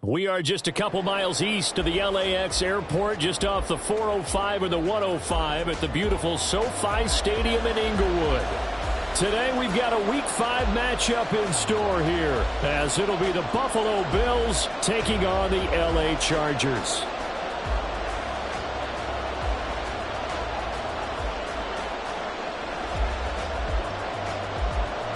We are just a couple miles east of the LAX airport, just off the 405 or the 105 at the beautiful SoFi Stadium in Inglewood. Today we've got a Week 5 matchup in store here, as it'll be the Buffalo Bills taking on the LA Chargers.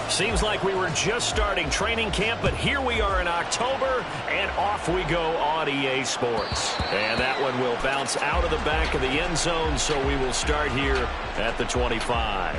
Seems like we were just starting training camp, but here we are in October, and off we go on EA Sports. And that one will bounce out of the back of the end zone, so we will start here at the 25.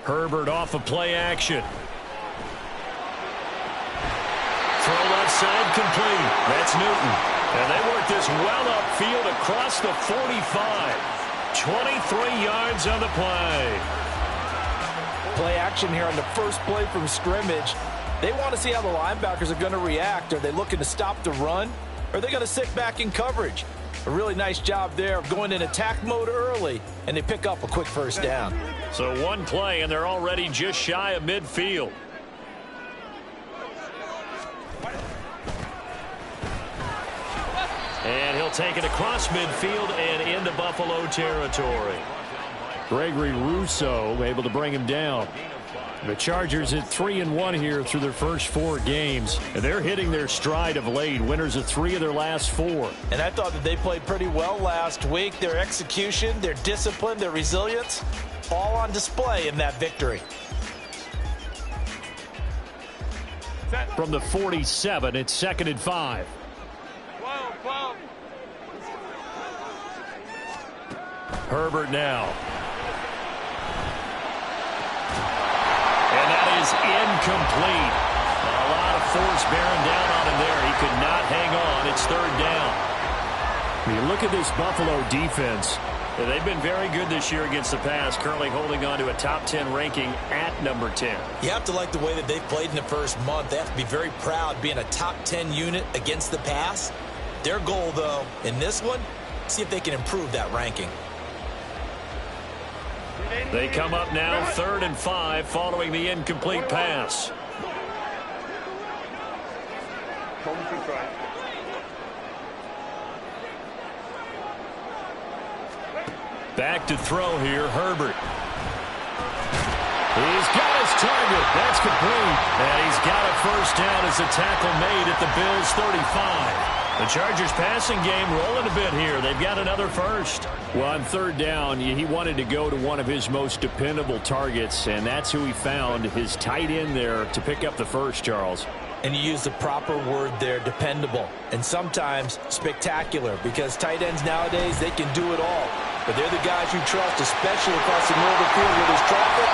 Herbert off of play action. Throw left side complete. That's Newton. And they work this well upfield across the 45. 23 yards on the play. Play action here on the first play from scrimmage. They want to see how the linebackers are going to react. Are they looking to stop the run? Or are they going to sit back in coverage? A really nice job there of going in attack mode early, and they pick up a quick first down. So one play, and they're already just shy of midfield. And he'll take it across midfield and into Buffalo territory. Gregory Rousseau able to bring him down. The Chargers at 3-1 here through their first 4 games. And they're hitting their stride of late. Winners of 3 of their last 4. And I thought that they played pretty well last week. Their execution, their discipline, their resilience, all on display in that victory. From the 47, it's 2nd and 5. Herbert now. Incomplete. A lot of force bearing down on him there. He could not hang on. It's 3rd down. When you look at this Buffalo defense, they've been very good this year against the pass, currently holding on to a top 10 ranking at number 10. You have to like the way that they've played in the first month. They have to be very proud being a top 10 unit against the pass. Their goal, though, in this one, see if they can improve that ranking. They come up now 3rd and 5 following the incomplete pass. Back to throw here, Herbert. He's got his target. That's complete. And he's got a first down as the tackle made at the Bills' 35. The Chargers passing game rolling a bit here. They've got another first. Well, on 3rd down, he wanted to go to one of his most dependable targets, and that's who he found, his tight end there, to pick up the first, Charles. And you use the proper word there, dependable, and sometimes spectacular, because tight ends nowadays, they can do it all. But they're the guys you trust, especially across the middle of the field where there's traffic.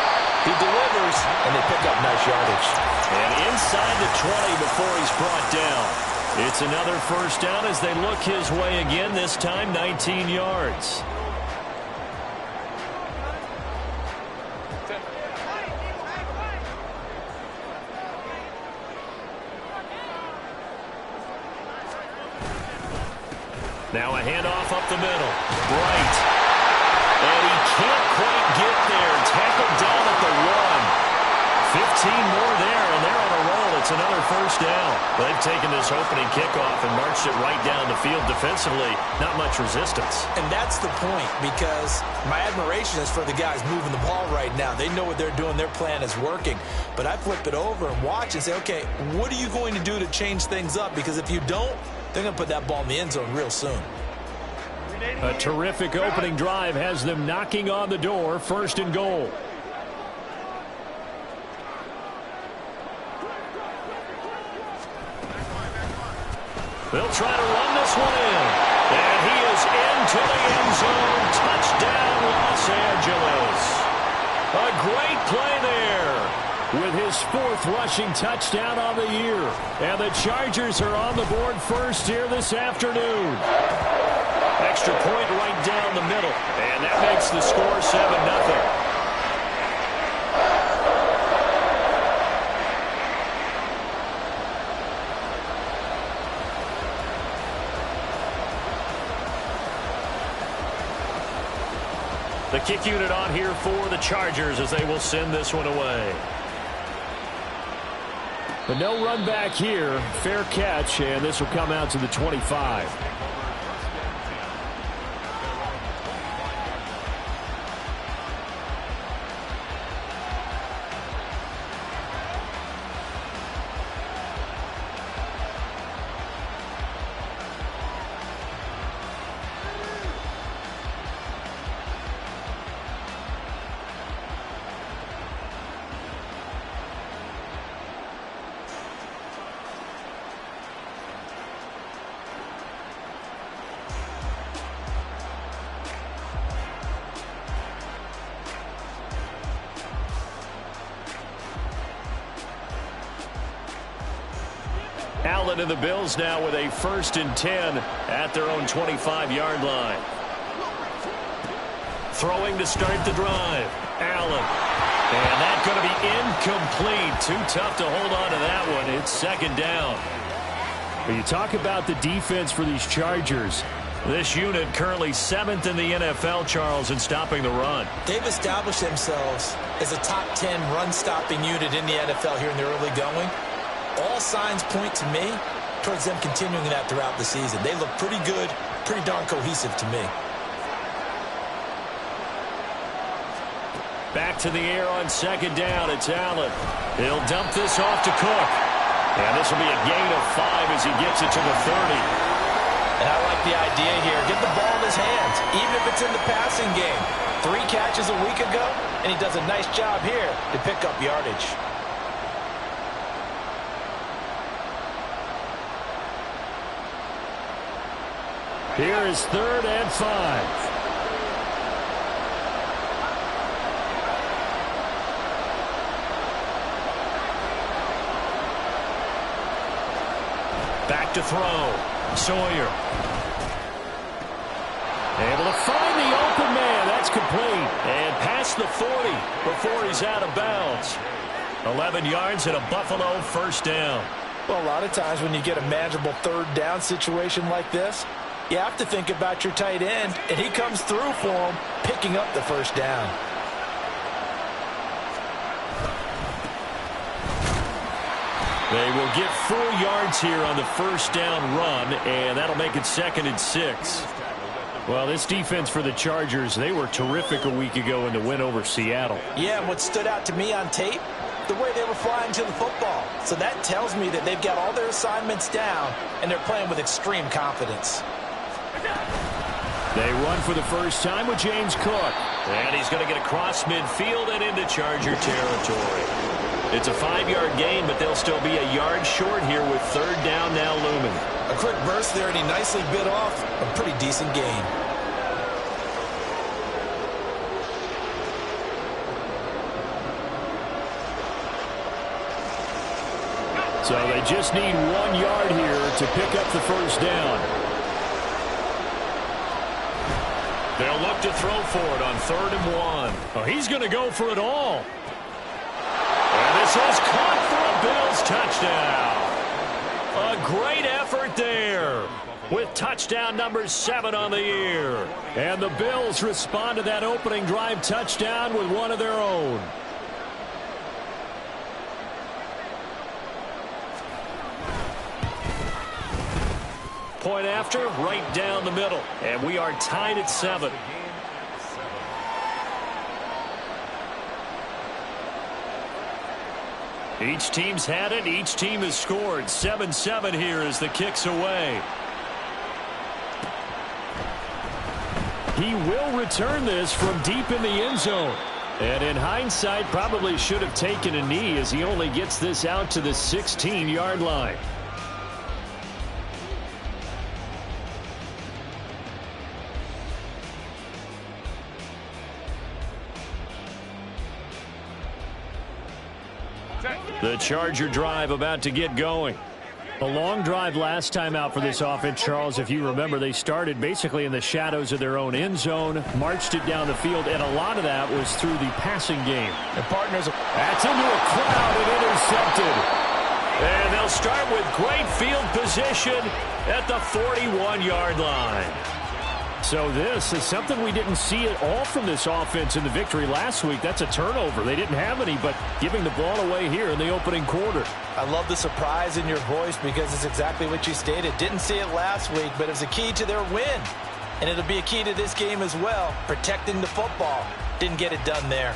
He delivers, and they pick up nice yardage. And inside the 20 before he's brought down. It's another first down as they look his way again, this time 19 yards. Now a handoff up the middle. Bright. And he can't quite get there. Tackled down at the 1. 15 more there, and they're on a roll. It's another first down. They've taken this opening kickoff and marched it right down the field defensively. Not much resistance. And that's the point, because my admiration is for the guys moving the ball right now. They know what they're doing. Their plan is working. But I flip it over and watch and say, okay, what are you going to do to change things up? Because if you don't, they're going to put that ball in the end zone real soon. A terrific opening drive has them knocking on the door. 1st and goal. They'll try to run this one in. And he is into the end zone. Touchdown, Los Angeles. A great play there with his 4th rushing touchdown on the year. And the Chargers are on the board first here this afternoon. Extra point right down the middle. And that makes the score 7-0. The kick unit on here for the Chargers as they will send this one away. But no run back here. Fair catch, and this will come out to the 25. Allen and the Bills now with a 1st and 10 at their own 25-yard line. Throwing to start the drive. Allen. And that's going to be incomplete. Too tough to hold on to that one. It's 2nd down. When you talk about the defense for these Chargers, this unit currently 7th in the NFL, Charles, in stopping the run. They've established themselves as a top 10 run-stopping unit in the NFL here in the early going. All signs point to me towards them continuing that throughout the season. They look pretty good, pretty darn cohesive to me. Back to the air on 2nd down. It's Allen. He'll dump this off to Cook. And this will be a gain of 5 as he gets it to the 30. And I like the idea here. Get the ball in his hands, even if it's in the passing game. 3 catches a week ago, and he does a nice job here to pick up yardage. Here is 3rd and 5. Back to throw. Sawyer. Able to find the open man. That's complete. And past the 40 before he's out of bounds. 11 yards and a Buffalo 1st down. Well, a lot of times when you get a manageable 3rd down situation like this, you have to think about your tight end, and he comes through for him, picking up the 1st down. They will get 4 yards here on the 1st down run, and that'll make it 2nd and 6. Well, this defense for the Chargers, they were terrific a week ago in the win over Seattle. Yeah, and what stood out to me on tape, the way they were flying to the football. So that tells me that they've got all their assignments down, and they're playing with extreme confidence. They run for the first time with James Cook. And he's going to get across midfield and into Charger territory. It's a 5-yard gain, but they'll still be a yard short here with 3rd down now looming. A quick burst there, and he nicely bit off a pretty decent gain. So they just need 1 yard here to pick up the 1st down. They'll look to throw for it on 3rd and 1. Oh, he's going to go for it all. And this is caught for a Bills touchdown. A great effort there with touchdown number 7 on the year. And the Bills respond to that opening drive touchdown with one of their own. Point after, right down the middle. And we are tied at 7. Each team's had it. Each team has scored. 7-7 here as the kick's away. He will return this from deep in the end zone. And in hindsight, probably should have taken a knee as he only gets this out to the 16-yard line. The Charger drive about to get going. A long drive last time out for this offense, Charles. If you remember, they started basically in the shadows of their own end zone, marched it down the field, and a lot of that was through the passing game. The partners, that's into a crowd and intercepted. And they'll start with great field position at the 41-yard line. So this is something we didn't see at all from this offense in the victory last week. That's a turnover. They didn't have any, but giving the ball away here in the opening quarter. I love the surprise in your voice because it's exactly what you stated. Didn't see it last week, but it's a key to their win. And it'll be a key to this game as well, protecting the football. Didn't get it done there.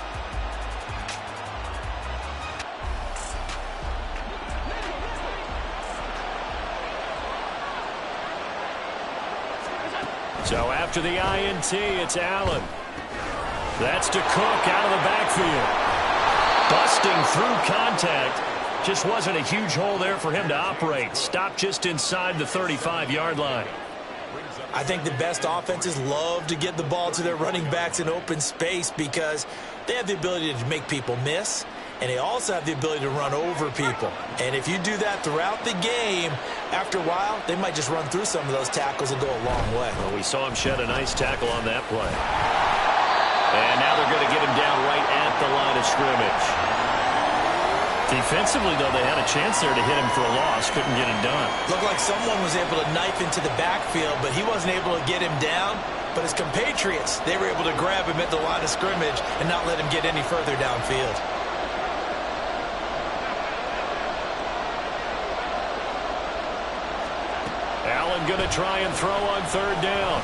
So after the INT, it's Allen. That's to Cook out of the backfield. Busting through contact. Just wasn't a huge hole there for him to operate. Stopped just inside the 35-yard line. I think the best offenses love to get the ball to their running backs in open space because they have the ability to make people miss, and they also have the ability to run over people. And if you do that throughout the game, after a while, they might just run through some of those tackles and go a long way. Well, we saw him shed a nice tackle on that play. And now they're going to get him down right at the line of scrimmage. Defensively, though, they had a chance there to hit him for a loss. Couldn't get it done. Looked like someone was able to knife into the backfield, but he wasn't able to get him down. But his compatriots, they were able to grab him at the line of scrimmage and not let him get any further downfield. Allen going to try and throw on third down.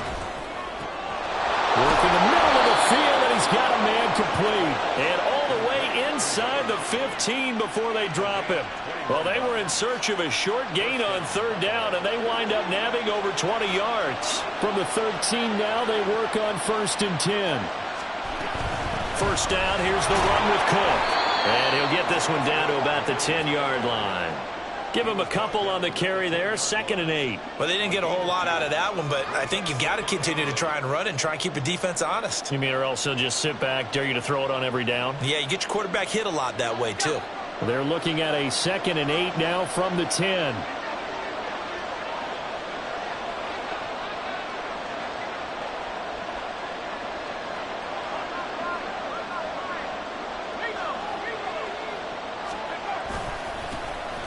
Working the middle of the field, and he's got a man complete. And all the way inside the 15 before they drop him. Well, they were in search of a short gain on third down, and they wind up nabbing over 20 yards. From the 13 now, they work on 1st and 10. First down, here's the run with Cook. And he'll get this one down to about the 10-yard line. Give him a couple on the carry there, 2nd and 8. Well, they didn't get a whole lot out of that one, but I think you've got to continue to try and run and try and keep the defense honest. You mean or else he'll just sit back, dare you to throw it on every down? Yeah, you get your quarterback hit a lot that way, too. They're looking at a 2nd and 8 now from the 10.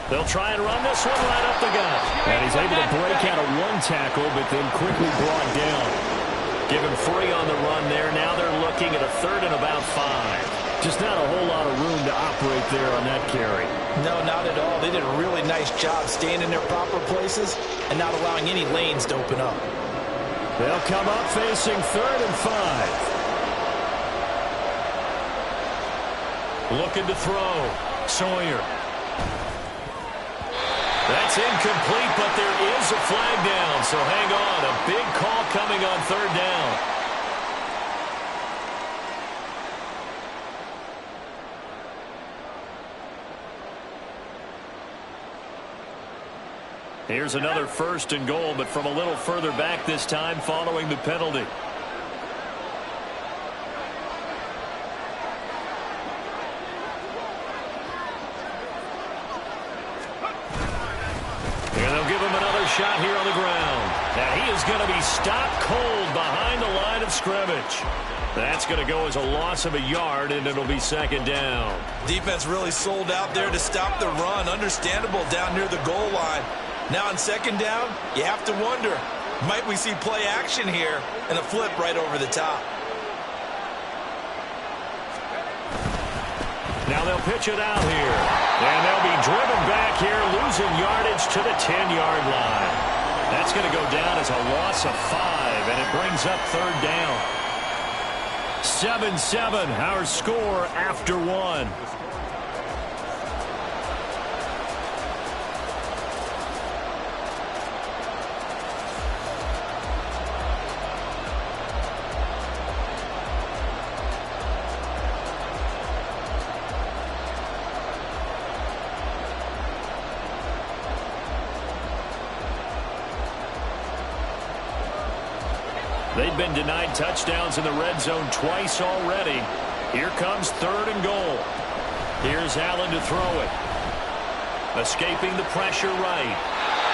They'll try and run this one right up the gut. And he's able to break out of one tackle, but then quickly brought down. Give him 3 on the run there. Now they're looking at a 3rd and about 5. Just not a whole lot of room to operate there on that carry. No, not at all. They did a really nice job staying in their proper places and not allowing any lanes to open up. They'll come up facing 3rd and 5. Looking to throw. Sawyer. That's incomplete, but there is a flag down, so hang on. A big call coming on 3rd down. Here's another 1st and goal, but from a little further back this time following the penalty. Shot here on the ground. Now he is going to be stopped cold behind the line of scrimmage. That's going to go as a loss of a yard, and it'll be 2nd down. Defense really sold out there to stop the run. Understandable down near the goal line. Now on 2nd down, you have to wonder, might we see play action here and a flip right over the top? Now they'll pitch it out here. And they'll be driven back here, losing yardage to the 10-yard line. That's going to go down as a loss of 5, and it brings up 3rd down. 7-7, our score after 1. They've been denied touchdowns in the red zone twice already. Here comes 3rd and goal. Here's Allen to throw it. Escaping the pressure right.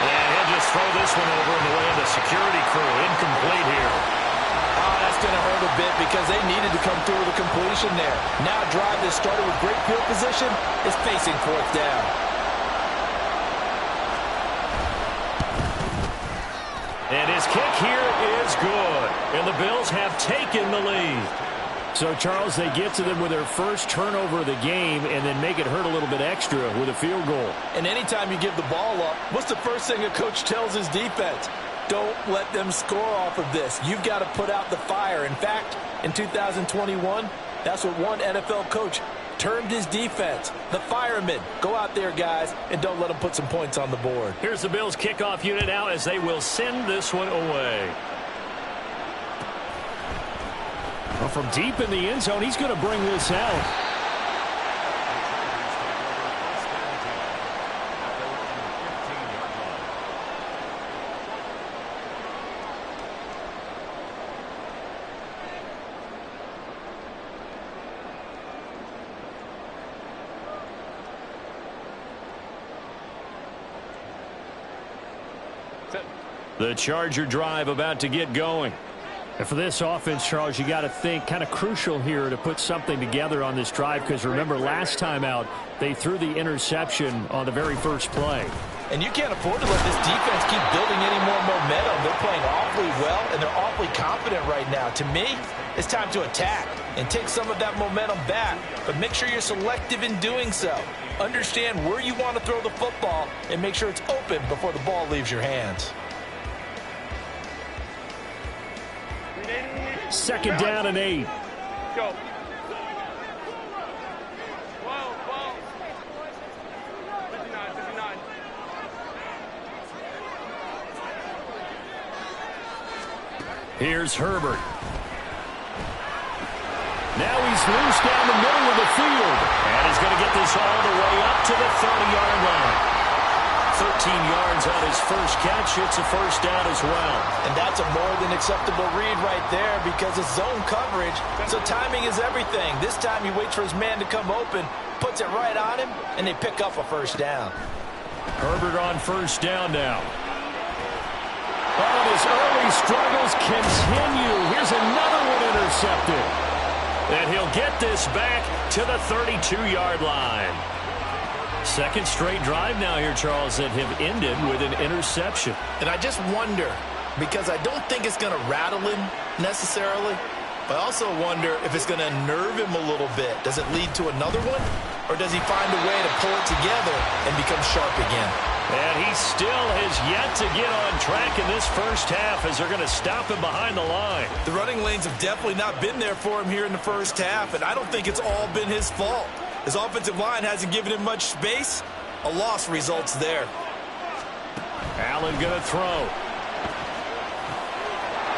And he'll just throw this one over in the way of the security crew. Incomplete here. Oh, that's going to hurt a bit because they needed to come through with a completion there. Now a drive that started with great field position is facing fourth down. And his kick here is good. And the Bills have taken the lead. So, Charles, they get to them with their first turnover of the game and then make it hurt a little bit extra with a field goal. And anytime you give the ball up, what's the first thing a coach tells his defense? Don't let them score off of this. You've got to put out the fire. In fact, in 2021, that's what one NFL coach termed his defense. The firemen. Go out there, guys, and don't let them put some points on the board. Here's the Bills kickoff unit now as they will send this one away. Well, from deep in the end zone, he's going to bring this out. The Charger drive about to get going. And for this offense, Charles, you got to think kind of crucial here to put something together on this drive because remember last time out they threw the interception on the very first play. And you can't afford to let this defense keep building any more momentum. They're playing awfully well, and they're awfully confident right now. To me, it's time to attack and take some of that momentum back, but make sure you're selective in doing so. Understand where you want to throw the football and make sure it's open before the ball leaves your hands. Second down and 8. Go. Here's Herbert. Now he's loose down the middle of the field. And he's going to get this all the way up to the 30-yard line. 13 yards on his first catch. It's a first down as well. And that's a more than acceptable read right there because it's zone coverage, so timing is everything. This time he waits for his man to come open, puts it right on him, and they pick up a first down. Herbert on first down now. Oh, his early struggles continue. Here's another one intercepted. And he'll get this back to the 32-yard line. Second straight drive now here, Charles, that have ended with an interception. And I just wonder, because I don't think it's going to rattle him necessarily, but I also wonder if it's going to nerve him a little bit. Does it lead to another one? Or does he find a way to pull it together and become sharp again? And he still has yet to get on track in this first half as they're going to stop him behind the line. The running lanes have definitely not been there for him here in the first half, and I don't think it's all been his fault. His offensive line hasn't given him much space. A loss results there. Allen going to throw.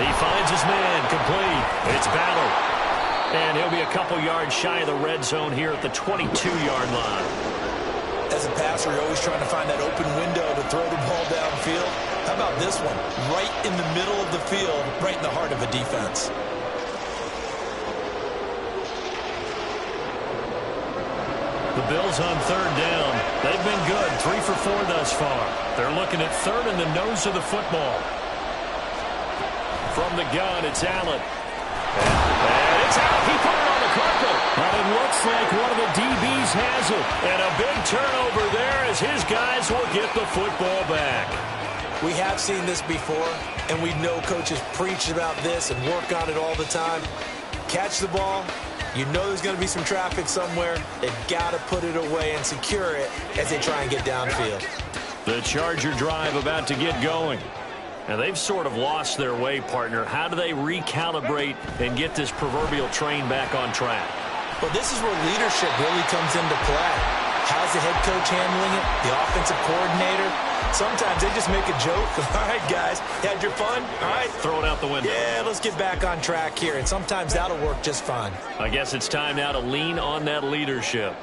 He finds his man complete. It's Ballard. And he'll be a couple yards shy of the red zone here at the 22-yard line. As a passer, you're always trying to find that open window to throw the ball downfield. How about this one? Right in the middle of the field, right in the heart of a defense. The Bills on third down. They've been good, 3 for 4 thus far. They're looking at third in the nose of the football. From the gun, it's Allen. And it's out. He put it on the carpet. But it looks like one of the DBs has it. And a big turnover there as his guys will get the football back. We have seen this before, and we know coaches preach about this and work on it all the time. Catch the ball. You know there's going to be some traffic somewhere. They've got to put it away and secure it as they try and get downfield. The Charger drive about to get going. Now, they've sort of lost their way, partner. How do they recalibrate and get this proverbial train back on track? Well, this is where leadership really comes into play. How's the head coach handling it? The offensive coordinator? Sometimes they just make a joke. All right, guys, you had your fun? All right. Throw it out the window. Yeah, let's get back on track here. And sometimes that'll work just fine. I guess it's time now to lean on that leadership.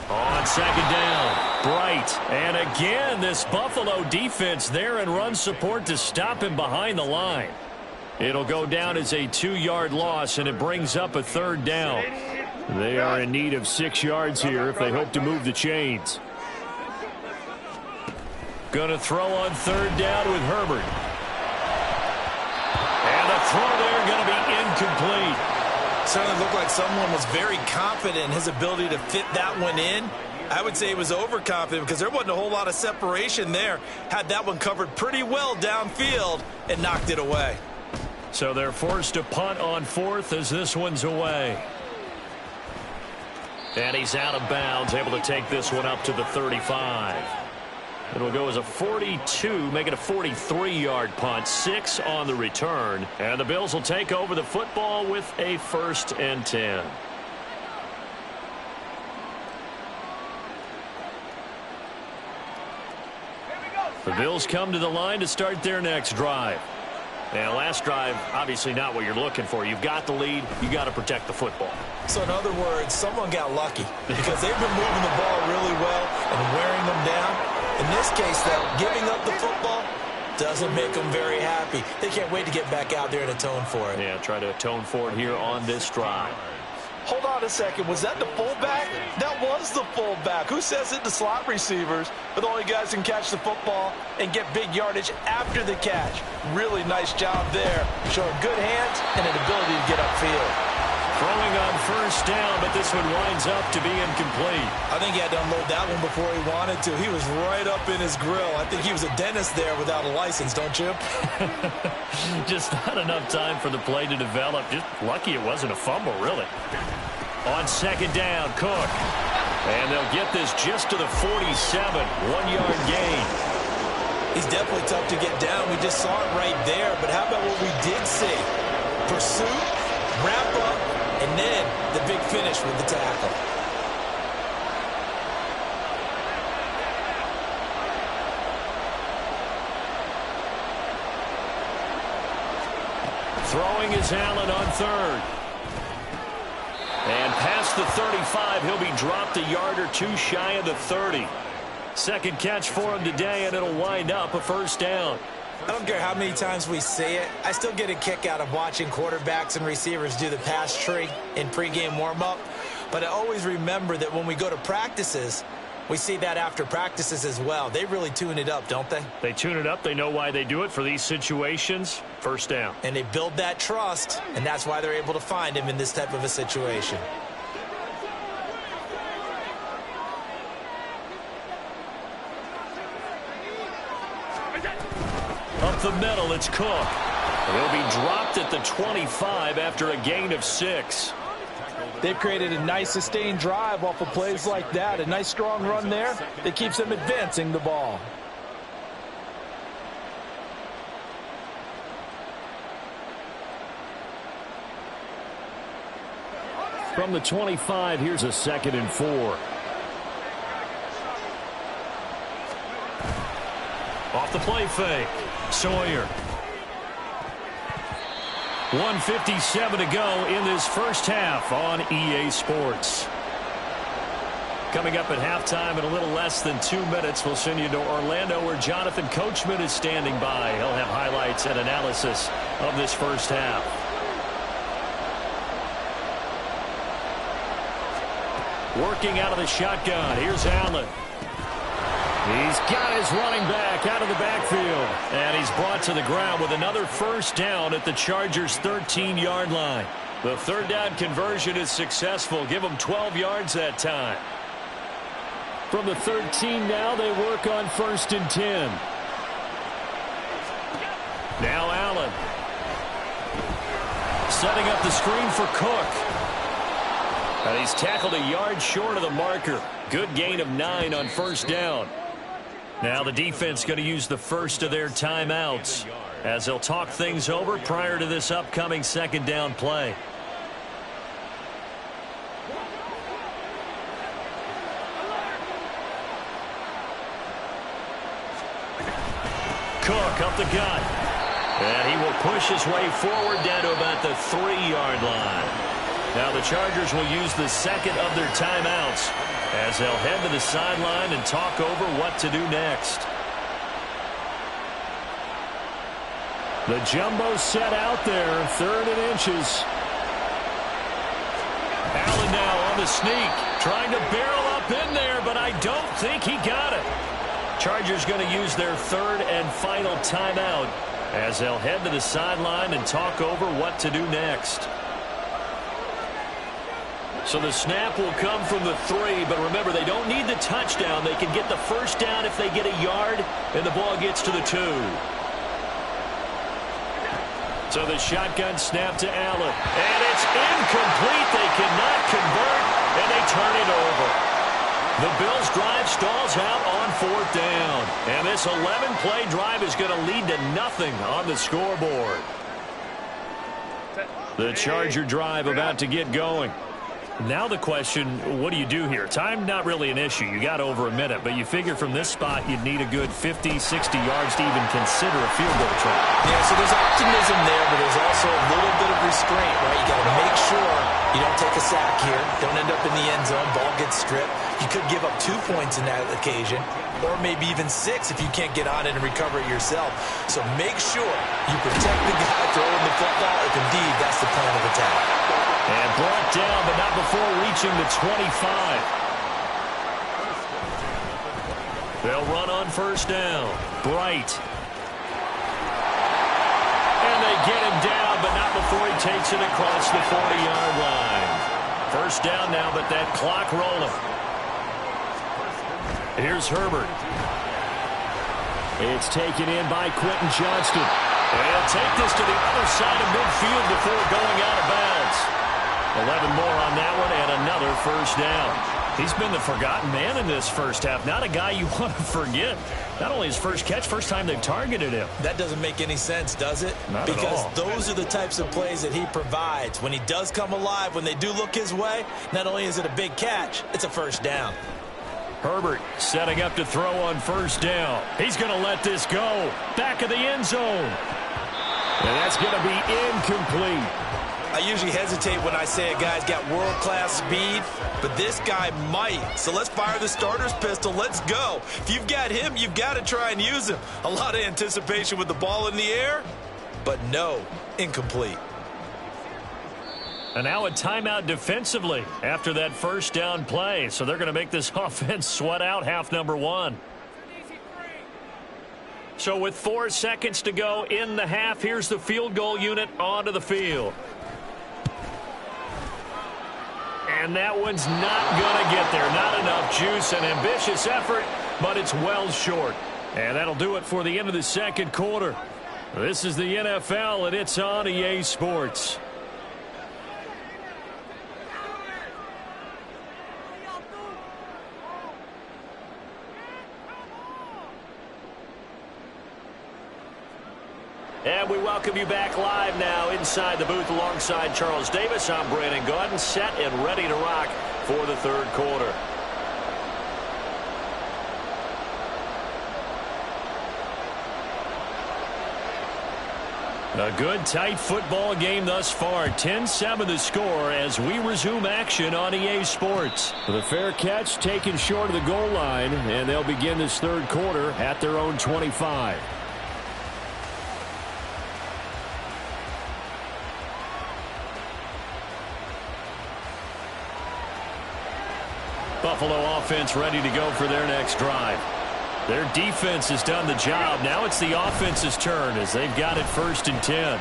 On second down, Bright. And again, this Buffalo defense there in run support to stop him behind the line. It'll go down as a 2-yard loss, and it brings up a third down. They are in need of 6 yards here if they hope to move the chains. Going to throw on 3rd down with Herbert. And the throw there going to be incomplete. Certainly looked like someone was very confident in his ability to fit that one in. I would say he was overconfident because there wasn't a whole lot of separation there. Had that one covered pretty well downfield and knocked it away. So they're forced to punt on 4th as this one's away. And he's out of bounds, able to take this one up to the 35. It'll go as a 42, make it a 43-yard punt, 6 on the return. And the Bills will take over the football with a 1st and 10. The Bills come to the line to start their next drive. And last drive, obviously not what you're looking for. You've got the lead. You got to protect the football. So in other words, someone got lucky because they've been moving the ball really well and wearing them down. In this case, though, giving up the football doesn't make them very happy. They can't wait to get back out there and atone for it. Yeah, try to atone for it here on this drive. Hold on a second. Was that the fullback? That was the fullback. Who says it to slot receivers? But the only guys can catch the football and get big yardage after the catch. Really nice job there. Showing good hands and an ability to get upfield. Throwing on 1st down, but this one winds up to be incomplete. I think he had to unload that one before he wanted to. He was right up in his grill. I think he was a dentist there without a license, don't you? Just not enough time for the play to develop. Just lucky it wasn't a fumble, really. On 2nd down, Cook. And they'll get this just to the 47, 1-yard gain. He's definitely tough to get down. We just saw it right there. But how about what we did see? Pursuit, wrap up, and then the big finish with the tackle. Throwing is Allen on 3rd. And past the 35, he'll be dropped a yard or 2 shy of the 30. 2nd catch for him today, and it'll wind up a 1st down. I don't care how many times we say it. I still get a kick out of watching quarterbacks and receivers do the pass tree in pregame warm-up. But I always remember that when we go to practices, we see that after practices as well. They really tune it up, don't they? They tune it up. They know why they do it for these situations. 1st down. And they build that trust, and that's why they're able to find him in this type of a situation. Up the middle, it's Cook. He'll be dropped at the 25 after a gain of 6. They've created a nice sustained drive off of plays like that. A nice strong run there that keeps them advancing the ball. From the 25, here's a 2nd and 4. Off the play fake. Sawyer. 1:57 to go in this 1st half on EA Sports. Coming up at halftime in a little less than 2 minutes, we'll send you to Orlando where Jonathan Coachman is standing by. He'll have highlights and analysis of this 1st half. Working out of the shotgun. Here's Allen. He's got his running back out of the backfield. And he's brought to the ground with another 1st down at the Chargers' 13-yard line. The 3rd down conversion is successful. Give them 12 yards that time. From the 13 now, they work on 1st and 10. Now Allen. Setting up the screen for Cook. And he's tackled a yard short of the marker. Good gain of 9 on 1st down. Now the defense going to use the first of their timeouts as they'll talk things over prior to this upcoming 2nd down play. Cook up the gut. And he will push his way forward down to about the 3-yard line. Now the Chargers will use the 2nd of their timeouts as they'll head to the sideline and talk over what to do next. The jumbo set out there, 3rd and inches. Allen now on the sneak. Trying to barrel up in there, but I don't think he got it. Chargers going to use their third and final timeout as they'll head to the sideline and talk over what to do next. So the snap will come from the 3, but remember, they don't need the touchdown. They can get the first down if they get a yard, and the ball gets to the 2. So the shotgun snap to Allen, and it's incomplete. They cannot convert, and they turn it over. The Bills' drive stalls out on 4th down, and this 11-play drive is going to lead to nothing on the scoreboard. The Charger drive about to get going. Now the question, what do you do here? Time, not really an issue. You got over a minute, but you figure from this spot you'd need a good 50, 60 yards to even consider a field goal try. Yeah, so there's optimism there, but there's also a little bit of restraint, right? You got to make sure you don't take a sack here. Don't end up in the end zone. Ball gets stripped. You could give up 2 points in that occasion, or maybe even 6 if you can't get on it and recover it yourself. So make sure you protect the guy throwing the football if indeed that's the plan of attack. And brought down, but not before reaching the 25. They'll run on first down. Bright. And they get him down, but not before he takes it across the 40-yard line. First down now, but that clock rolling. Here's Herbert. It's taken in by Quentin Johnston. And he'll take this to the other side of midfield before going out of bounds. 11 more on that one, and another first down. He's been the forgotten man in this first half. Not a guy you want to forget. Not only his first catch, first time they've targeted him. That doesn't make any sense, does it? Not at all. Because those are the types of plays that he provides. When he does come alive, when they do look his way, not only is it a big catch, it's a first down. Herbert setting up to throw on first down. He's going to let this go. Back of the end zone. And that's going to be incomplete. I usually hesitate when I say a guy's got world-class speed, but this guy might. So let's fire the starter's pistol. Let's go. If you've got him, you've got to try and use him. A lot of anticipation with the ball in the air, but no, incomplete. And now a timeout defensively after that first down play. So they're going to make this offense sweat out half number 1. So with 4 seconds to go in the half, here's the field goal unit onto the field. And that one's not going to get there. Not enough juice. An ambitious effort, but it's well short. And that'll do it for the end of the second quarter. This is the NFL, and it's on EA Sports. And we welcome you back live now inside the booth alongside Charles Davis. I'm Brandon Gaudin, set and ready to rock for the third quarter. A good, tight football game thus far. 10-7 the score as we resume action on EA Sports. The fair catch taken short of the goal line, and they'll begin this third quarter at their own 25. Buffalo offense ready to go for their next drive. Their defense has done the job. Now it's the offense's turn as they've got it 1st and 10.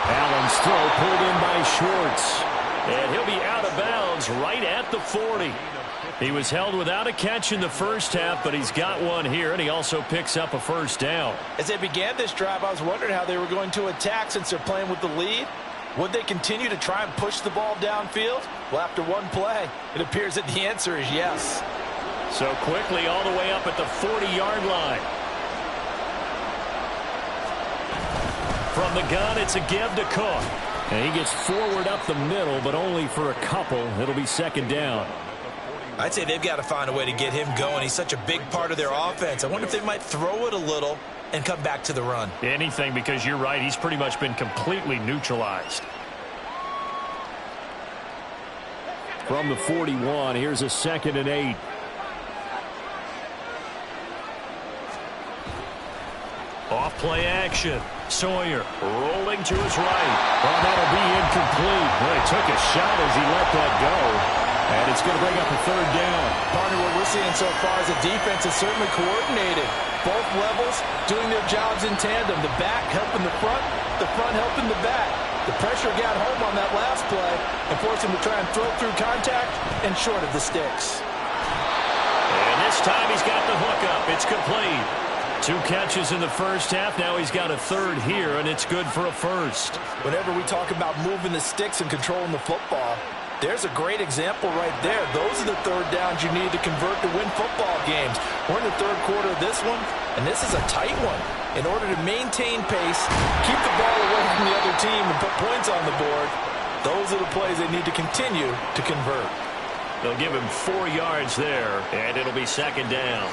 Allen's throw pulled in by Schwartz. And he'll be out of bounds right at the 40. He was held without a catch in the first half, but he's got one here, and he also picks up a first down. As they began this drive, I was wondering how they were going to attack since they're playing with the lead. Would they continue to try and push the ball downfield? Well, after one play, it appears that the answer is yes. So quickly all the way up at the 40-yard line. From the gun, it's a give to Cook. And he gets forward up the middle, but only for a couple. It'll be second down. I'd say they've got to find a way to get him going. He's such a big part of their offense. I wonder if they might throw it a little and come back to the run. Anything, because you're right. He's pretty much been completely neutralized. From the 41, here's a 2nd and 8. Off play action. Sawyer rolling to his right. Oh, that'll be incomplete. Boy, he took a shot as he let that go. And it's going to bring up a third down. Partner, what we're seeing so far is the defense is certainly coordinated. Both levels doing their jobs in tandem. The back helping the front helping the back. The pressure got home on that last play and forced him to try and throw through contact and short of the sticks. And this time he's got the hook up. It's complete. 2 catches in the first half. Now he's got a third here, and it's good for a first. Whenever we talk about moving the sticks and controlling the football, there's a great example right there. Those are the third downs you need to convert to win football games. We're in the third quarter of this one, and this is a tight one. In order to maintain pace, keep the ball away from the other team, and put points on the board, those are the plays they need to continue to convert. They'll give him 4 yards there, and it'll be second down.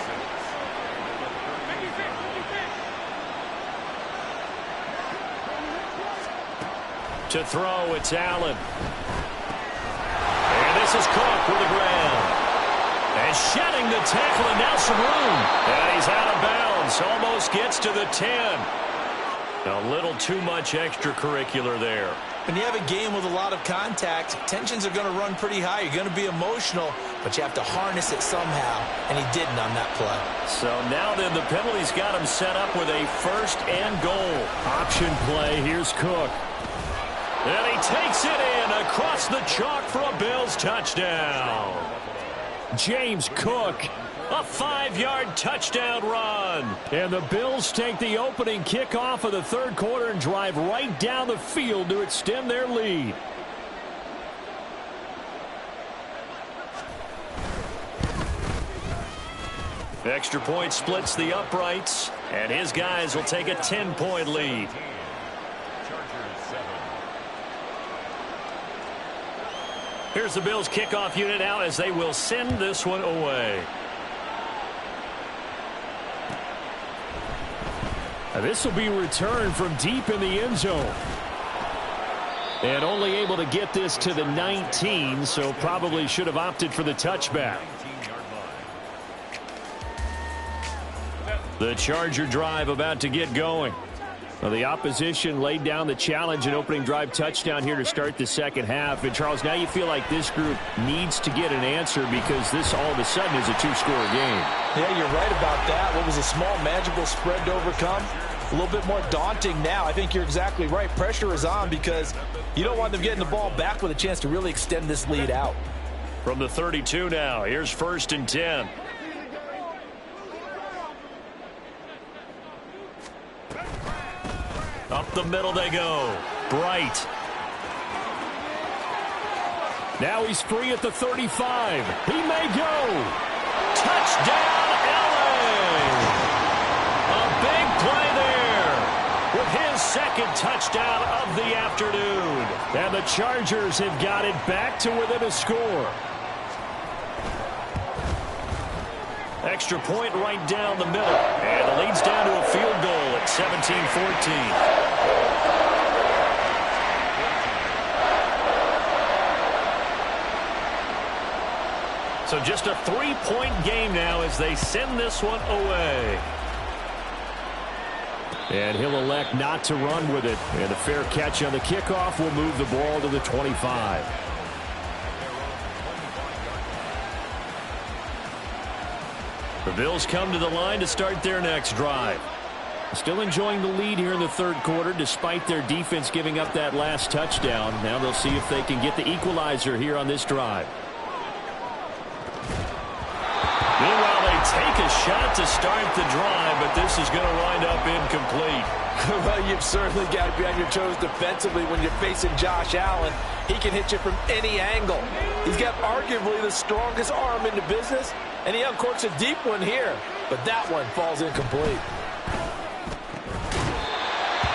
To throw, it's Allen. And this is Cook with the ground. And shedding the tackle, and now some room. And he's out of bounds. Almost gets to the 10. A little too much extracurricular there. When you have a game with a lot of contact, tensions are going to run pretty high. You're going to be emotional, but you have to harness it somehow, and he didn't on that play. So now then the penalty's got him set up with a first and goal. Option play. Here's Cook. And he takes it in across the chalk for a Bills touchdown. James Cook, a 5-yard touchdown run. And the Bills take the opening kickoff of the third quarter and drive right down the field to extend their lead. Extra point splits the uprights, and his guys will take a 10-point lead. Here's the Bills kickoff unit now as they will send this one away. Now this will be returned from deep in the end zone. And only able to get this to the 19, so probably should have opted for the touchback. The Charger drive about to get going. Well, the opposition laid down the challenge and opening drive touchdown here to start the second half. And, Charles, now you feel like this group needs to get an answer because this all of a sudden is a 2-score game. Yeah, you're right about that. What was a small, magical spread to overcome? A little bit more daunting now. I think you're exactly right. Pressure is on because you don't want them getting the ball back with a chance to really extend this lead out. From the 32 now, here's first and 10. Up the middle they go. Bright. Now he's free at the 35. He may go. Touchdown, LA! A big play there with his second touchdown of the afternoon. And the Chargers have got it back to within a score. Extra point right down the middle. And it leads down to a field goal at 17-14. So just a 3-point game now as they send this one away. And he'll elect not to run with it. And a fair catch on the kickoff will move the ball to the 25. The Bills come to the line to start their next drive. Still enjoying the lead here in the third quarter despite their defense giving up that last touchdown. Now they'll see if they can get the equalizer here on this drive. Meanwhile, they take a shot to start the drive, but this is going to wind up incomplete. Well, you've certainly got to be on your toes defensively when you're facing Josh Allen. He can hit you from any angle. He's got arguably the strongest arm in the business, and he uncorks a deep one here, but that one falls incomplete.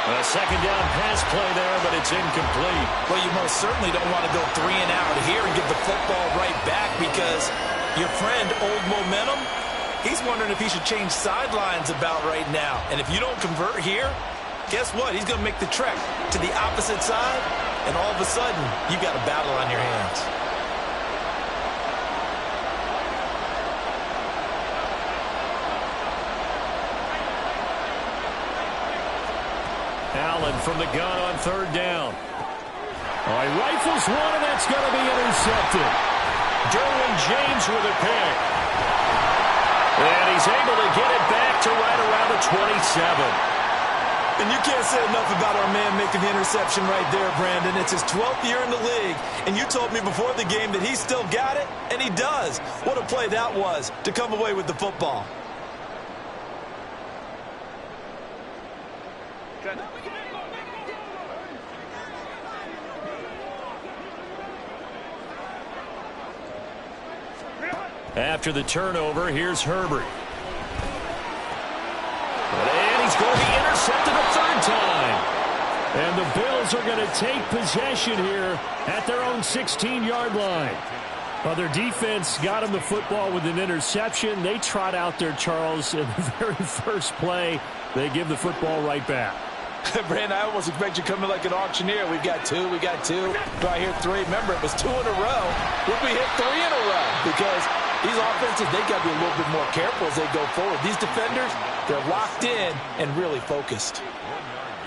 A second down pass play there, but it's incomplete. Well, you most certainly don't want to go 3 and out here and give the football right back because your friend, Old Momentum, he's wondering if he should change sidelines about right now. And if you don't convert here, guess what? He's going to make the trek to the opposite side, and all of a sudden, you've got a battle on your hands. Allen from the gun on third down. All right, rifles one, and that's going to be intercepted. Derwin James with a pick. And he's able to get it back to right around the 27. And you can't say enough about our man making the interception right there, Brandon. It's his 12th year in the league, and you told me before the game that he still got it, and he does. What a play that was to come away with the football. After the turnover, here's Herbert. And he's going to be intercepted a third time. And the Bills are going to take possession here at their own 16-yard line. Well, their defense got him the football with an interception. They trot out there, Charles, in the very first play. They give the football right back. Brandon, I almost expect you to come in like an auctioneer. We got two. Do I hear three? Remember, it was 2 in a row. Would we hit 3 in a row? Because these offenses, they got to be a little bit more careful as they go forward. These defenders, they're locked in and really focused.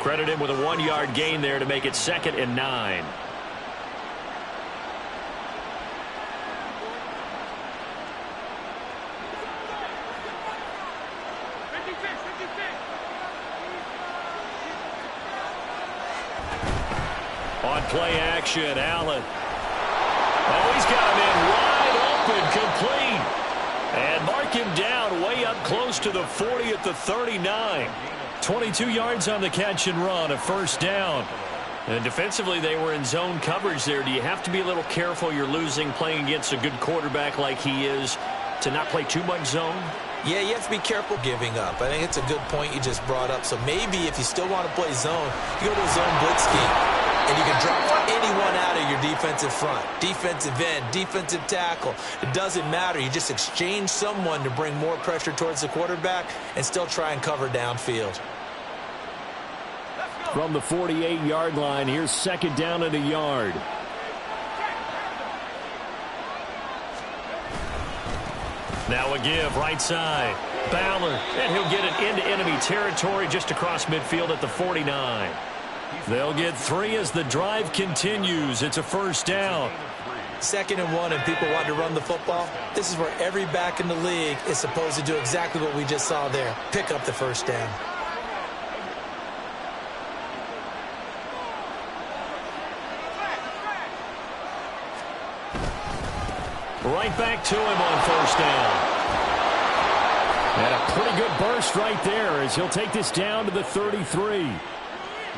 Credit him with a 1-yard gain there to make it 2nd and 9. On play action, Allen. Oh, he's got him in wide open, complete. And mark him down way up close to the 40 at the 39. 22 yards on the catch and run, a first down. And defensively, they were in zone coverage there. Do you have to be a little careful? You're losing playing against a good quarterback like he is to not play too much zone? Yeah, you have to be careful giving up. I think it's a good point you just brought up. So maybe if you still want to play zone, you go to a zone blitz scheme. And you can drop anyone out of your defensive front, defensive end, defensive tackle. It doesn't matter. You just exchange someone to bring more pressure towards the quarterback and still try and cover downfield. From the 48-yard line, here's 2nd down and a yard. Now a give, right side. Ballard, and he'll get it into enemy territory just across midfield at the 49. They'll get 3 as the drive continues. It's a first down. 2nd and 1, and people want to run the football. This is where every back in the league is supposed to do exactly what we just saw there. Pick up the first down. Right back to him on first down. And a pretty good burst right there as he'll take this down to the 33.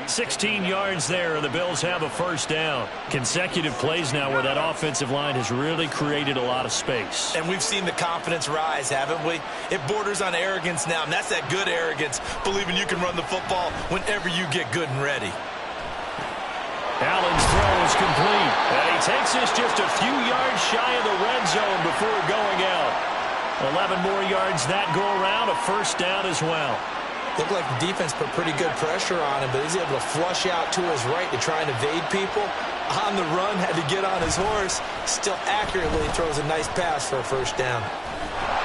16 yards there, and the Bills have a first down. Consecutive plays now where that offensive line has really created a lot of space. And we've seen the confidence rise, haven't we? It borders on arrogance now, and that's that good arrogance, believing you can run the football whenever you get good and ready. Allen's throw is complete. And he takes this just a few yards shy of the red zone before going out. 11 more yards that go around, a first down as well. Looked like the defense put pretty good pressure on him, but he's able to flush out to his right to try and evade people. On the run, had to get on his horse. Still accurately throws a nice pass for a first down.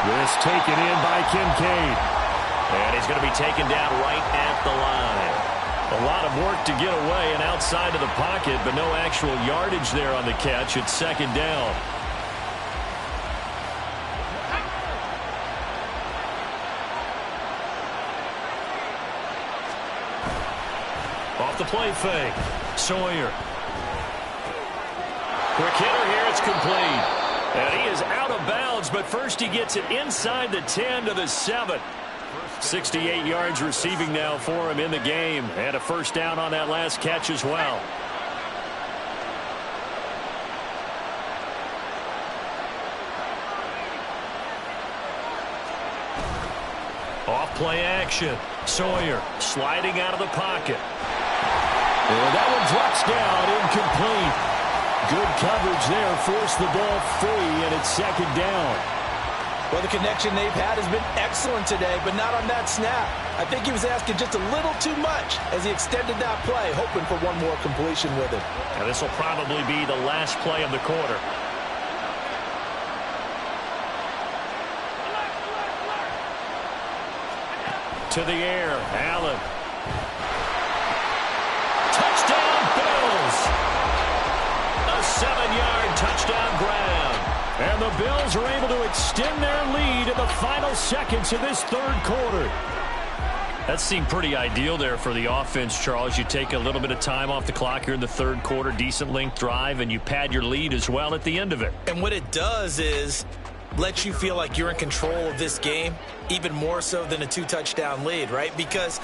This taken in by Kincaid. And he's going to be taken down right at the line. A lot of work to get away and outside of the pocket, but no actual yardage there on the catch. It's 2nd down. Off the play fake. Sawyer. Quick hitter here. It's complete. And he is out of bounds, but first he gets it inside the 10 to the 7. 68 yards receiving now for him in the game. And a first down on that last catch as well. Off play action. Sawyer sliding out of the pocket. And that one drops down, incomplete. Good coverage there, forced the ball free, and it's 2nd down. Well, the connection they've had has been excellent today, but not on that snap. I think he was asking just a little too much as he extended that play, hoping for one more completion with it. Now this will probably be the last play of the quarter. To the air, Allen. 7-yard touchdown grab. And the Bills are able to extend their lead in the final seconds of this third quarter. That seemed pretty ideal there for the offense, Charles. You take a little bit of time off the clock here in the third quarter, decent length drive, and you pad your lead as well at the end of it. And what it does is let you feel like you're in control of this game, even more so than a 2-touchdown lead, right? Because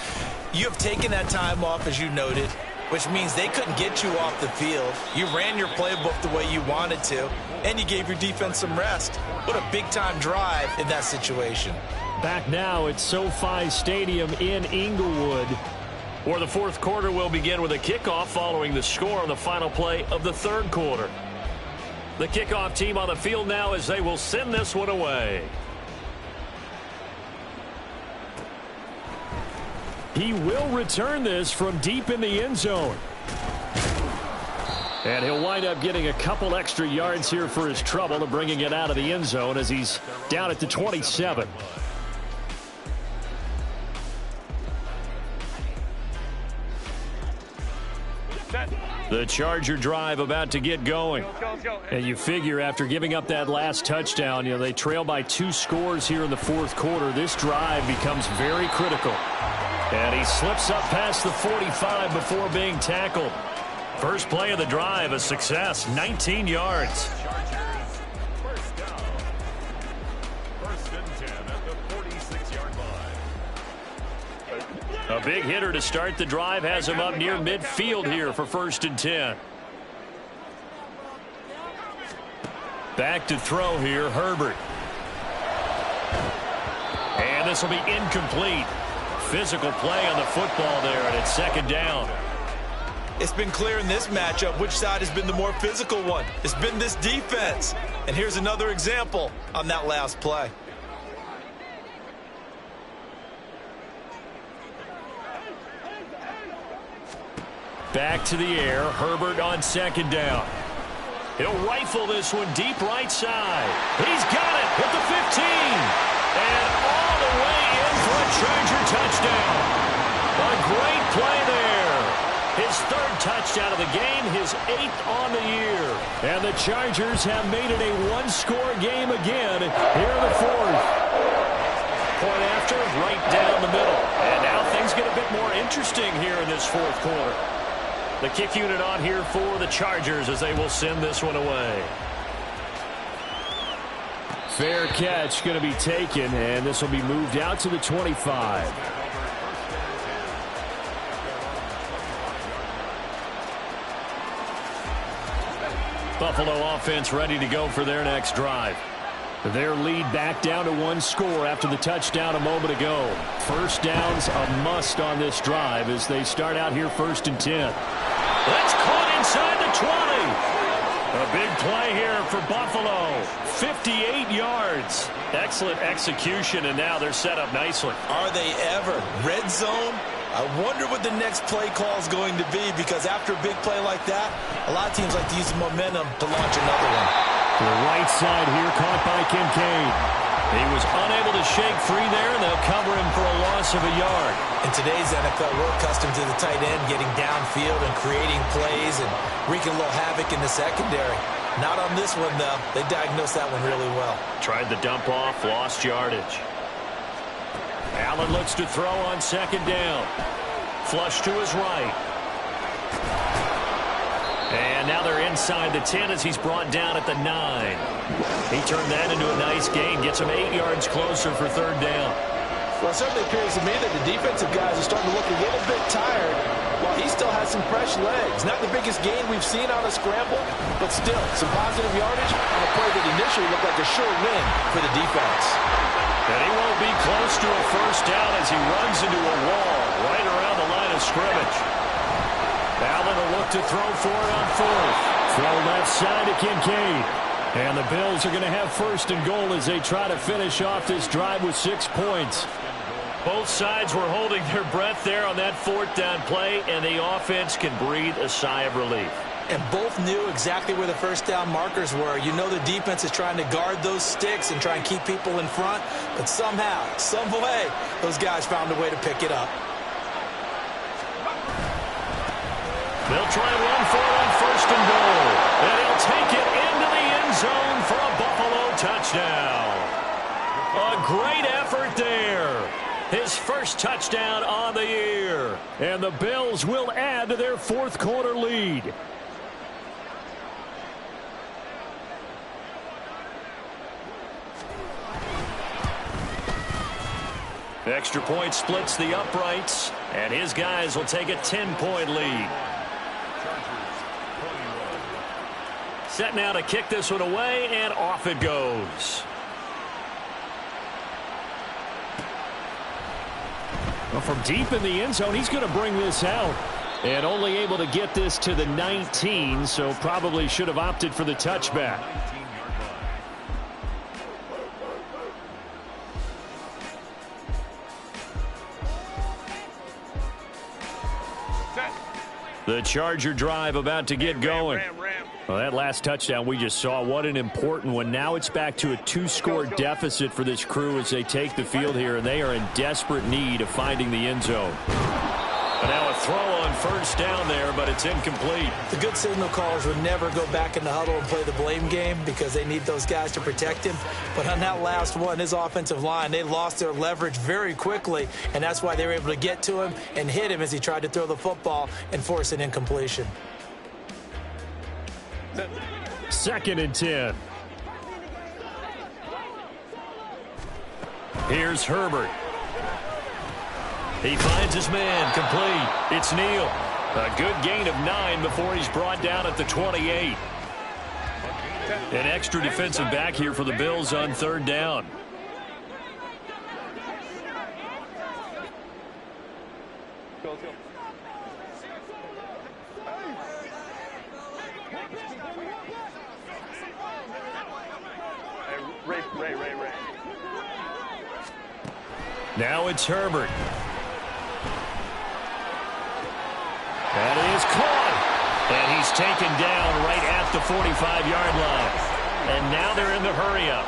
you have taken that time off, as you noted, which means they couldn't get you off the field. You ran your playbook the way you wanted to, and you gave your defense some rest. What a big-time drive in that situation. Back now at SoFi Stadium in Inglewood, where the fourth quarter will begin with a kickoff following the score on the final play of the third quarter. The kickoff team on the field now as they will send this one away. He will return this from deep in the end zone. And he'll wind up getting a couple extra yards here for his trouble and bringing it out of the end zone as he's down at the 27. The Charger drive about to get going. And you figure after giving up that last touchdown, they trail by 2 scores here in the fourth quarter. This drive becomes very critical. And he slips up past the 45 before being tackled. First play of the drive, a success, 19 yards. A big hitter to start the drive has him up near midfield here for 1st and 10. Back to throw here, Herbert. And this will be incomplete. Physical play on the football there, and it's 2nd down. It's been clear in this matchup which side has been the more physical one. It's been this defense. And here's another example on that last play. Back to the air. Herbert on 2nd down. He'll rifle this one deep right side. He's got it at the 15. And all the way in for a Charger touchdown. A great play there. His 3rd touchdown of the game, his 8th on the year. And the Chargers have made it a 1-score game again here in the 4th. Point after, right down the middle. And now things get a bit more interesting here in this 4th quarter. The kick unit on here for the Chargers as they will send this one away. Fair catch going to be taken, and this will be moved out to the 25. Buffalo offense ready to go for their next drive. Their lead back down to 1 score after the touchdown a moment ago. First down's a must on this drive as they start out here 1st and 10. That's caught inside the 20. A big play here for Buffalo. 58 yards. Excellent execution, and now they're set up nicely. Are they ever? Red zone? I wonder what the next play call is going to be, because after a big play like that, a lot of teams like to use the momentum to launch another one. To the right side here, caught by Kincaid. He was unable to shake free there, and they'll cover him for a loss of a yard. In today's NFL, we're accustomed to the tight end getting downfield and creating plays and wreaking a little havoc in the secondary. Not on this one, though. They diagnosed that one really well. Tried the dump off, lost yardage. Allen looks to throw on 2nd down. Flush to his right. And now they're inside the 10 as he's brought down at the 9. He turned that into a nice gain. Gets him 8 yards closer for 3rd down. Well, it certainly appears to me that the defensive guys are starting to look a little bit tired while he still has some fresh legs. Not the biggest gain we've seen on a scramble, but still some positive yardage on a play that initially looked like a sure win for the defense. And he won't be close to a 1st down as he runs into a wall right around the line of scrimmage. Allen will look to throw for it on 4th. Throw left side to Kincaid. And the Bills are going to have 1st and goal as they try to finish off this drive with 6 points. Both sides were holding their breath there on that 4th down play, and the offense can breathe a sigh of relief. And both knew exactly where the 1st down markers were. You know the defense is trying to guard those sticks and try and keep people in front, but somehow, some way, those guys found a way to pick it up. They'll try and run for it on 1st and goal. And he'll take it into the end zone for a Buffalo touchdown. A great effort there. His first touchdown on the year. And the Bills will add to their fourth quarter lead. Extra point splits the uprights, and his guys will take a 10-point lead. Set now to kick this one away, and off it goes. Well, from deep in the end zone, he's going to bring this out. And only able to get this to the 19, so probably should have opted for the touchback. The Charger drive about to get going. Well, that last touchdown we just saw, what an important one. Now it's back to a 2-score deficit for this crew as they take the field here, and they are in desperate need of finding the end zone. And now a throw on first down there, but it's incomplete. The good signal callers would never go back in the huddle and play the blame game because they need those guys to protect him. But on that last one, his offensive line, they lost their leverage very quickly, and that's why they were able to get to him and hit him as he tried to throw the football and force an incompletion. 2nd and 10. Here's Herbert. He finds his man, complete. It's Neal. A good gain of 9 before he's brought down at the 28. An extra defensive back here for the Bills on 3rd down. Ray. Now it's Herbert. That is caught. And he's taken down right at the 45-yard line. And now they're in the hurry-up.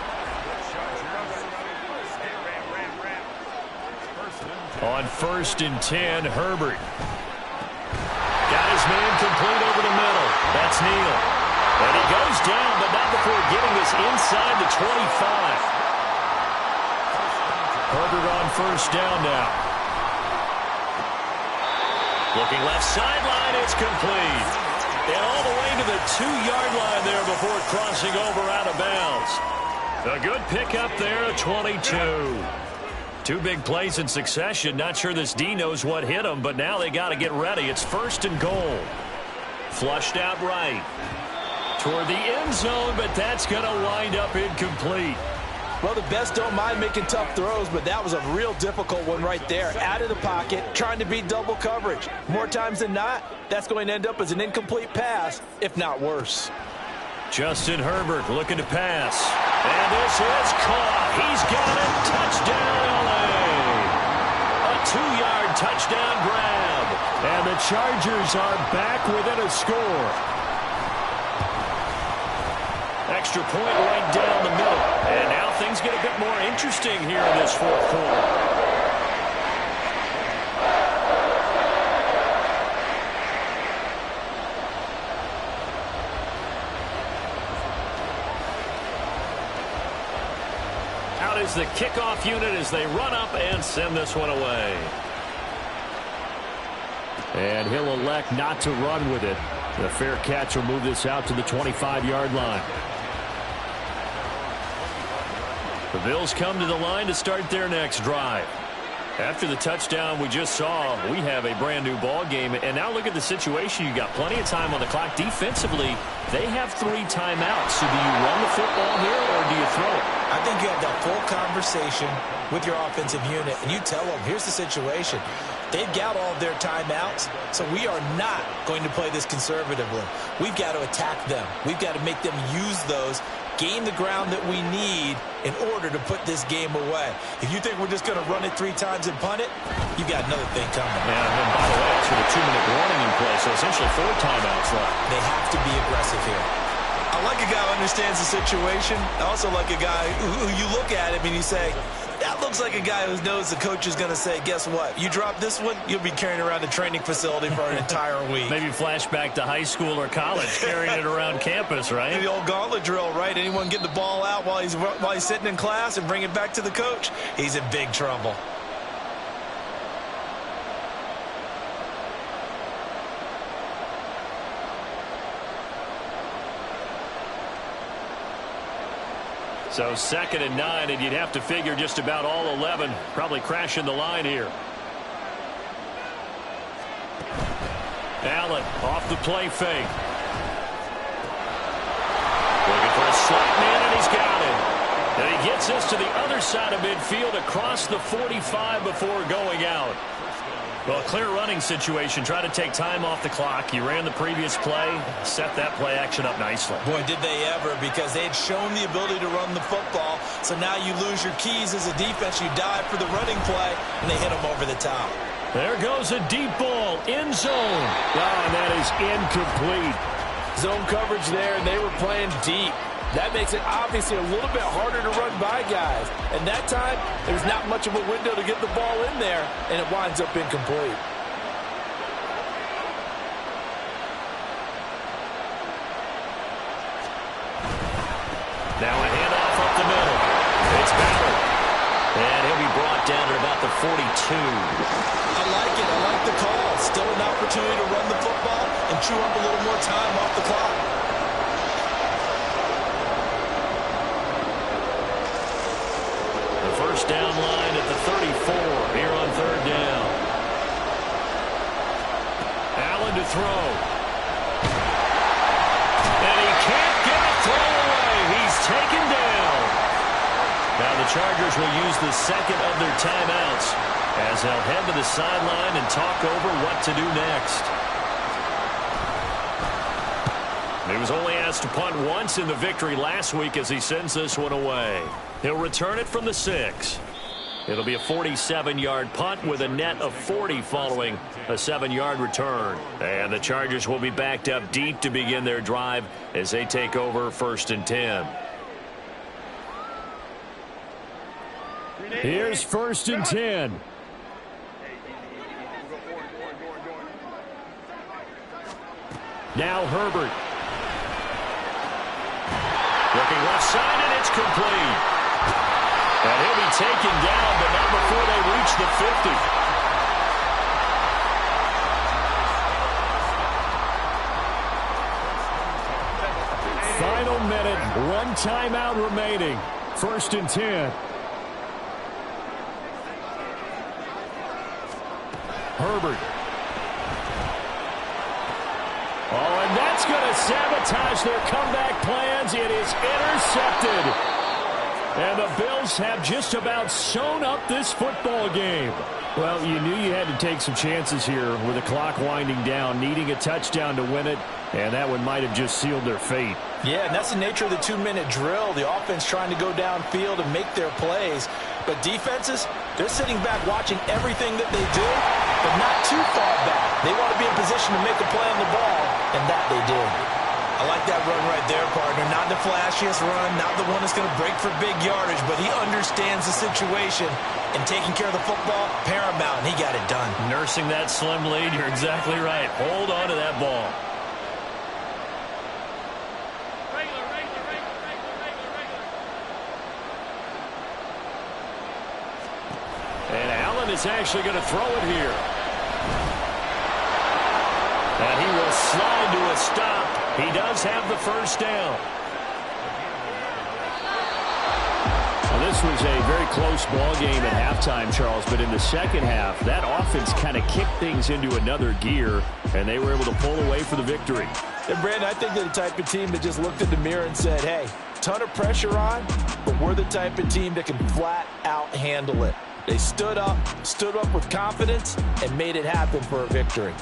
On 1st and 10, Herbert. Got his man complete over the middle. That's Neal. And he goes down, but not before getting this inside the 25. Herbert on 1st down now. Looking left sideline, it's complete. And all the way to the 2-yard line there before crossing over out of bounds. A good pickup there, 22. 2 big plays in succession. Not sure this D knows what hit him, but now they got to get ready. It's 1st and goal. Flushed out right. Toward the end zone, but that's going to wind up incomplete. Well, the best don't mind making tough throws, but that was a real difficult one right there. Out of the pocket, trying to beat double coverage. More times than not, that's going to end up as an incomplete pass, if not worse. Justin Herbert looking to pass. And this is caught. He's got it. Touchdown, LA. A 2-yard touchdown grab. And the Chargers are back within a score. Extra point right down the middle. And now things get a bit more interesting here in this 4th quarter. Out is the kickoff unit as they run up and send this one away. And he'll elect not to run with it. The fair catch will move this out to the 25-yard line. The Bills come to the line to start their next drive. After the touchdown we just saw, we have a brand new ball game. And now look at the situation. You got plenty of time on the clock. Defensively, they have 3 timeouts. So do you run the football here or do you throw it? I think you have that full conversation with your offensive unit, and you tell them, here's the situation. They've got all of their timeouts, so we are not going to play this conservatively. We've got to attack them. We've got to make them use those, gain the ground that we need in order to put this game away. If you think we're just going to run it 3 times and punt it, you've got another thing coming. Yeah, and then by the way, it's with a 2-minute warning in play, so essentially 4 timeouts left. They have to be aggressive here. I like a guy who understands the situation. I also like a guy who you look at him and you say, that looks like a guy who knows the coach is going to say, guess what? You drop this one, you'll be carrying around the training facility for an entire week. Maybe flashback to high school or college, carrying it around campus, right? The old gauntlet drill, right? Anyone get the ball out while he's sitting in class and bring it back to the coach? He's in big trouble. So 2nd and 9, and you'd have to figure just about all 11 probably crashing the line here. Allen off the play fake. Looking for a slot man, and he's got it. And he gets us to the other side of midfield across the 45 before going out. Well, a clear running situation. Try to take time off the clock. You ran the previous play, set that play action up nicely. Boy, did they ever, because they had shown the ability to run the football. So now you lose your keys as a defense. You dive for the running play, and they hit them over the top. There goes a deep ball, end zone. Oh, and that is incomplete. Zone coverage there, and they were playing deep. That makes it obviously a little bit harder to run by guys. And that time, there's not much of a window to get the ball in there, and it winds up incomplete. Now a handoff up the middle. It's Ballard. And he'll be brought down at about the 42. I like it. I like the call. Still an opportunity to run the football and chew up a little more time off the clock. First down line at the 34 here on 3rd down. Allen to throw. And he can't get a throw away. He's taken down. Now the Chargers will use the second of their timeouts as they'll head to the sideline and talk over what to do next. He was only asked to punt once in the victory last week as he sends this one away. He'll return it from the 6. It'll be a 47-yard punt with a net of 40 following a 7-yard return. And the Chargers will be backed up deep to begin their drive as they take over 1st and 10. Here's 1st and 10. Now Herbert. Looking left side, and it's complete. And he'll be taken down, but not before they reach the 50. Final minute, 1 timeout remaining. 1st and 10. Herbert. Oh, and that's going to sabotage their comeback plans. It is intercepted. And the Bills have just about sewn up this football game. Well, you knew you had to take some chances here with the clock winding down, needing a touchdown to win it, and that one might have just sealed their fate. Yeah, and that's the nature of the 2-minute drill. The offense trying to go downfield and make their plays. But defenses, they're sitting back watching everything that they do, but not too far back. They want to be in position to make a play on the ball, and that they did. I like that run right there, partner. Not the flashiest run, not the one that's going to break for big yardage, but he understands the situation, and taking care of the football, paramount, and he got it done. Nursing that slim lead, you're exactly right. Hold on to that ball. And Allen is actually going to throw it here. And he will slide to a stop. He does have the first down. Well, this was a very close ball game at halftime, Charles, but in the second half, that offense kind of kicked things into another gear, and they were able to pull away for the victory. And, Brandon, I think they're the type of team that just looked in the mirror and said, hey, ton of pressure on, but we're the type of team that can flat out handle it. They stood up with confidence, and made it happen for a victory.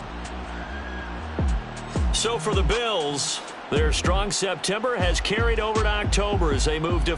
So for the Bills, their strong September has carried over to October as they move to